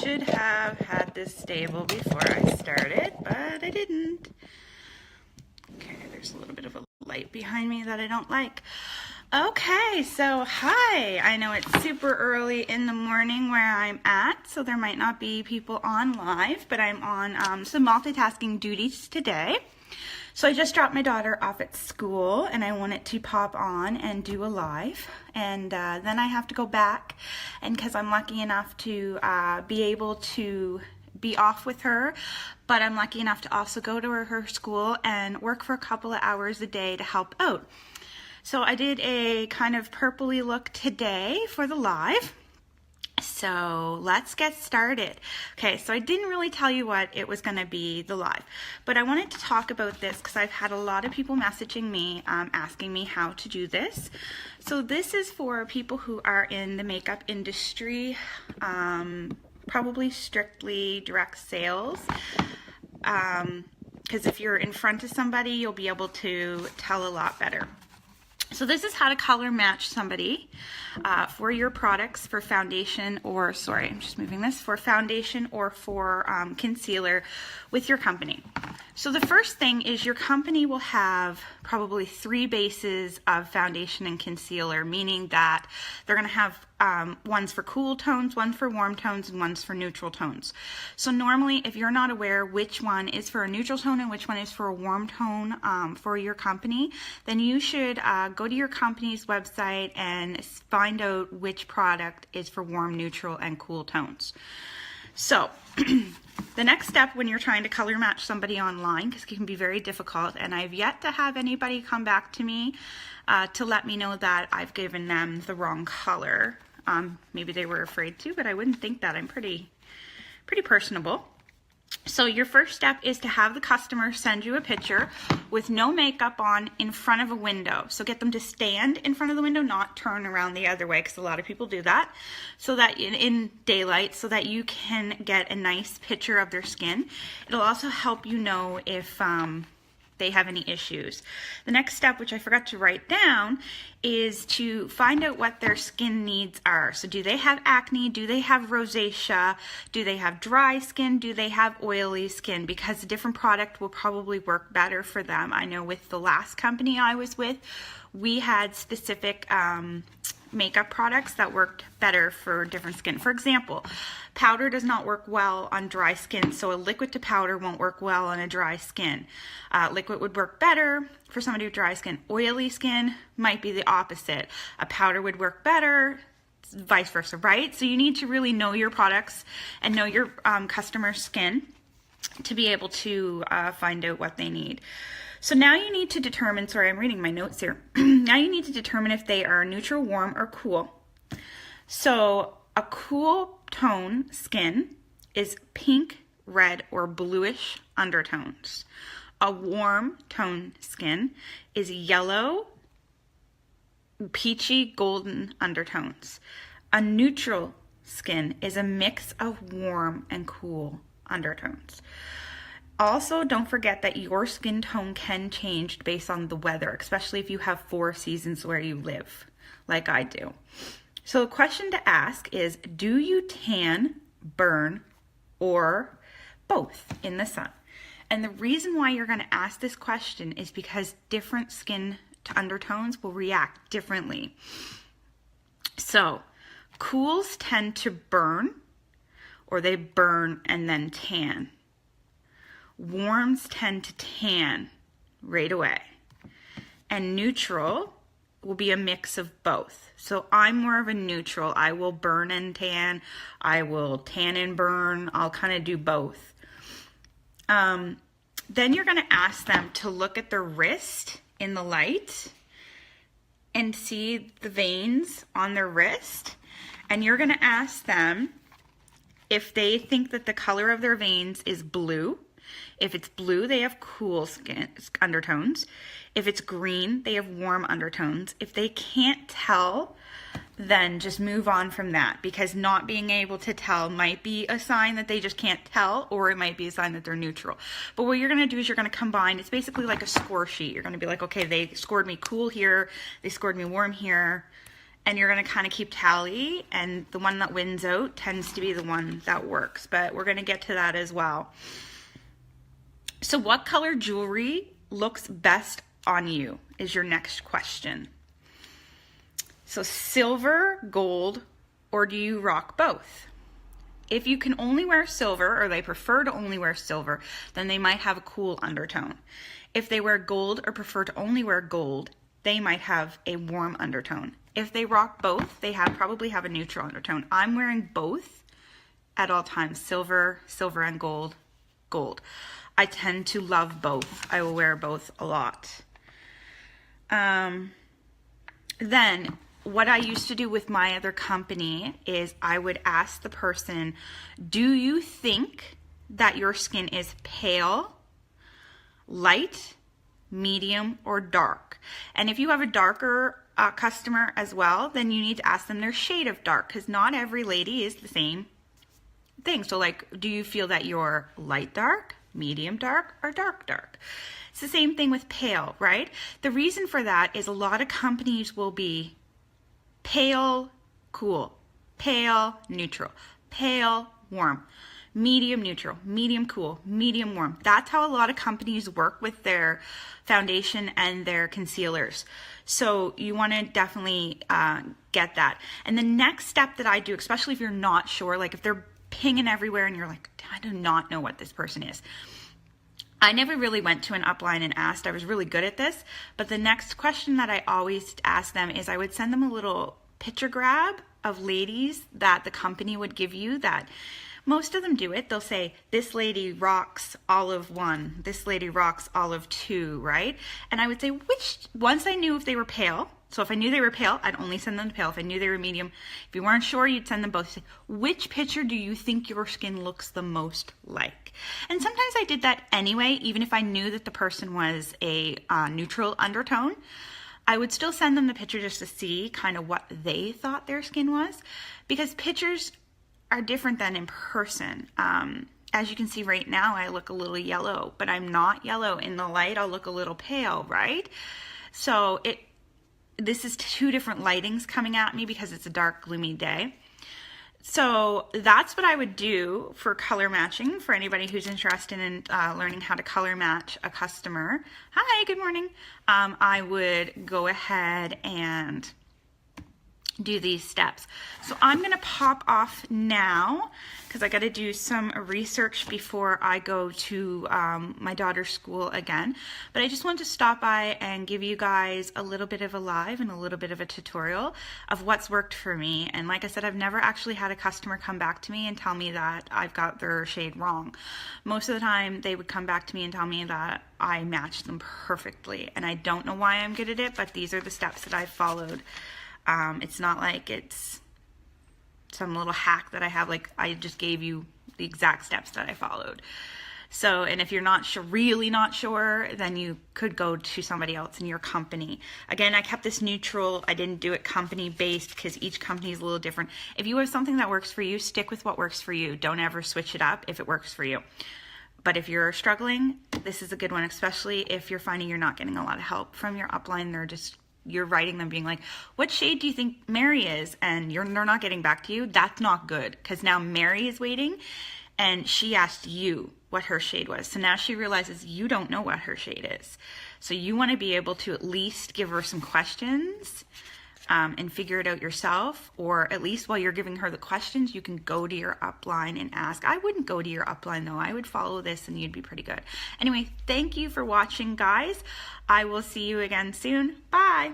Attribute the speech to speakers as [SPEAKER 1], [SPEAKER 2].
[SPEAKER 1] should have had this stable before I started, but I didn't. Okay, there's a little bit of a light behind me that I don't like. Okay, so hi. I know it's super early in the morning where I'm at, so there might not be people on live, but I'm on some multitasking duties today. So I just dropped my daughter off at school and I wanted to pop on and do a live, and then I have to go back, and because I'm lucky enough to be able to be off with her, but I'm lucky enough to also go to her school and work for a couple of hours a day to help out. So I did a kind of purpley look today for the live. So let's get started. Okay, so I didn't really tell you what it was going to be, the live, but I wanted to talk about this because I've had a lot of people messaging me asking me how to do this. So this is for people who are in the makeup industry, probably strictly direct sales, because if you're in front of somebody, you'll be able to tell a lot better. So this is how to color match somebody for your products for foundation, or sorry, I'm just moving this, for foundation or for concealer with your company. So the first thing is your company will have probably 3 bases of foundation and concealer, meaning that they're going to have ones for cool tones, one for warm tones, and one's for neutral tones. So normally, if you're not aware which one is for a neutral tone and which one is for a warm tone for your company, then you should go to your company's website and find out which product is for warm, neutral, and cool tones. So the next step when you're trying to color match somebody online, because it can be very difficult, and I've yet to have anybody come back to me to let me know that I've given them the wrong color. Maybe they were afraid to, but I wouldn't think that. I'm pretty personable. So your first step is to have the customer send you a picture with no makeup on in front of a window. So get them to stand in front of the window, not turn around the other way, because a lot of people do that, so that in daylight, so that you can get a nice picture of their skin. It'll also help you know if they have any issues. The next step, which I forgot to write down, is to find out what their skin needs are. So do they have acne? Do they have rosacea? Do they have dry skin? Do they have oily skin? Because a different product will probably work better for them. I know with the last company I was with, we had specific makeup products that worked better for different skin. For example, powder does not work well on dry skin, so a liquid to powder won't work well on a dry skin. Liquid would work better for somebody with dry skin. Oily skin might be the opposite. A powder would work better, vice versa, right? So you need to really know your products and know your customer's skin to be able to find out what they need. So now you need to determine, sorry, I'm reading my notes here. Now you need to determine if they are neutral, warm, or cool. So a cool tone skin is pink, red, or bluish undertones. A warm tone skin is yellow, peachy, golden undertones. A neutral skin is a mix of warm and cool undertones. Also, don't forget that your skin tone can change based on the weather, especially if you have 4 seasons where you live, like I do. So the question to ask is, do you tan, burn, or both in the sun? And the reason why you're going to ask this question is because different skin undertones will react differently. So cools tend to burn, or they burn and then tan. Warms tend to tan right away. And neutral will be a mix of both. So I'm more of a neutral. I will burn and tan. I will tan and burn. I'll kind of do both. Then you're going to ask them to look at their wrist in the light and see the veins on their wrist. And you're going to ask them if they think that the color of their veins is blue. If it's blue, they have cool skin undertones. If it's green, they have warm undertones. If they can't tell, then just move on from that, because not being able to tell might be a sign that they just can't tell, or it might be a sign that they're neutral. But what you're going to do is you're going to combine. It's basically like a score sheet. You're going to be like, okay, they scored me cool here, they scored me warm here, and you're going to kind of keep tally, and the one that wins out tends to be the one that works, but we're going to get to that as well. So what color jewelry looks best on you is your next question. So silver, gold, or do you rock both? If you can only wear silver, or they prefer to only wear silver, then they might have a cool undertone. If they wear gold or prefer to only wear gold, they might have a warm undertone. If they rock both, they probably have a neutral undertone. I'm wearing both at all times, silver, silver and gold, gold. I tend to love both. I will wear both a lot. Then what I used to do with my other company is I would ask the person, do you think that your skin is pale, light, medium, or dark? And if you have a darker customer as well, then you need to ask them their shade of dark, because not every lady is the same thing. So like, do you feel that you're light dark, medium dark, or dark dark? It's the same thing with pale, right? The reason for that is a lot of companies will be pale, cool, pale, neutral, pale, warm, medium, neutral, medium, cool, medium, warm. That's how a lot of companies work with their foundation and their concealers. So you want to definitely get that. And the next step that I do, especially if you're not sure, like if they're pinging everywhere and you're like, I do not know what this person is. I never really went to an upline and asked. I was really good at this. But the next question that I always ask them is I would send them a little picture grab of ladies that the company would give you that most of them do it. They'll say, this lady rocks olive 1, this lady rocks olive 2, right? And I would say, once I knew if they were pale, so if I knew they were pale, I'd only send them the pale. If I knew they were medium, if you weren't sure, you'd send them both. Say, which picture do you think your skin looks the most like? And sometimes I did that anyway, even if I knew that the person was a neutral undertone. I would still send them the picture just to see kind of what they thought their skin was, because pictures are different than in person. As you can see right now, I look a little yellow, but I'm not yellow. In the light, I'll look a little pale, right? So this is 2 different lightings coming at me because it's a dark, gloomy day. So that's what I would do for color matching for anybody who's interested in learning how to color match a customer. Hi, good morning. I would go ahead and do these steps. So I'm going to pop off now because I got to do some research before I go to my daughter's school again. But I just wanted to stop by and give you guys a little bit of a live and a little bit of a tutorial of what's worked for me. And like I said, I've never actually had a customer come back to me and tell me that I've got their shade wrong. Most of the time they would come back to me and tell me that I matched them perfectly. And I don't know why I'm good at it, but these are the steps that I've followed. It's not like it's some little hack that I have, like I just gave you the exact steps that I followed. So, and if you're not sure, really not sure, then you could go to somebody else in your company. Again, I kept this neutral. I didn't do it company based because each company is a little different. If you have something that works for you, stick with what works for you. Don't ever switch it up if it works for you. But if you're struggling, this is a good one, especially if you're finding you're not getting a lot of help from your upline. You're writing them being like, what shade do you think Mary is? And they're not getting back to you. That's not good, because now Mary is waiting and she asked you what her shade was. So now she realizes you don't know what her shade is. So you want to be able to at least give her some questions and figure it out yourself, or at least while you're giving her the questions, you can go to your upline and ask. I wouldn't go to your upline though. I would follow this and you'd be pretty good. Anyway, thank you for watching, guys. I will see you again soon. Bye.